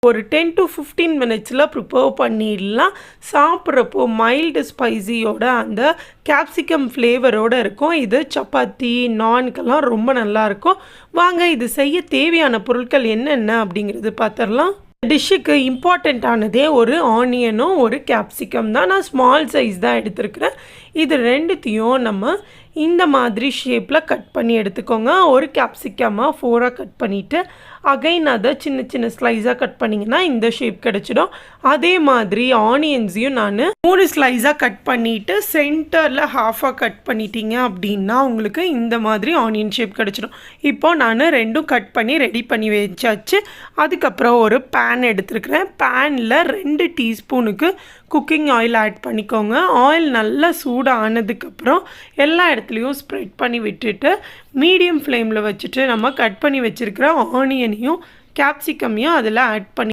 ஒரு 10 to 15 மினிட்ஸில் prepare பண்ணிடலாம். சாப்பிட்றப்போ மைல்டு ஸ்பைசியோட அந்த கேப்சிகம் ஃப்ளேவரோடு இருக்கும். இது சப்பாத்தி நான்கெல்லாம் ரொம்ப நல்லாயிருக்கும். வாங்க இது செய்ய தேவையான பொருட்கள் என்னென்ன அப்படிங்கிறது பார்த்துடலாம். டிஷ்ஷுக்கு இம்பார்ட்டண்ட்டானதே ஒரு ஆனியனும் ஒரு கேப்சிகம் தான். நான் ஸ்மால் சைஸ் தான் எடுத்துருக்கிறேன். இது ரெண்டுத்தையும் நம்ம இந்த மாதிரி ஷேப்பில் கட் பண்ணி எடுத்துக்கோங்க. ஒரு கேப்சிகமாக 4ஆக கட் பண்ணிவிட்டு அகைன் அதை சின்ன சின்ன ஸ்லைஸாக கட் பண்ணிங்கன்னா இந்த ஷேப் கிடச்சிடும். அதே மாதிரி ஆனியன்ஸையும் நான் 3 ஸ்லைஸாக கட் பண்ணிவிட்டு சென்டரில் ஹாஃபாக கட் பண்ணிட்டீங்க அப்படின்னா உங்களுக்கு இந்த மாதிரி ஆனியன் ஷேப் கிடச்சிடும். இப்போது நான் ரெண்டும் கட் பண்ணி ரெடி பண்ணி வச்சாச்சு. அதுக்கப்புறம் ஒரு பேன் எடுத்துருக்கிறேன். பேனில் 2 டீஸ்பூனுக்கு குக்கிங் ஆயில் ஆட் பண்ணிக்கோங்க. ஆயில் நல்லா சூடானதுக்கப்புறம் எல்லா இடத்துலையும் ஸ்ப்ரெட் பண்ணி விட்டுட்டு மீடியம் ஃப்ளேமில் வச்சுட்டு நம்ம கட் பண்ணி வச்சுருக்கிற ஆனியனையும் கேப்சிகமையும் அதில் ஆட் பண்ணி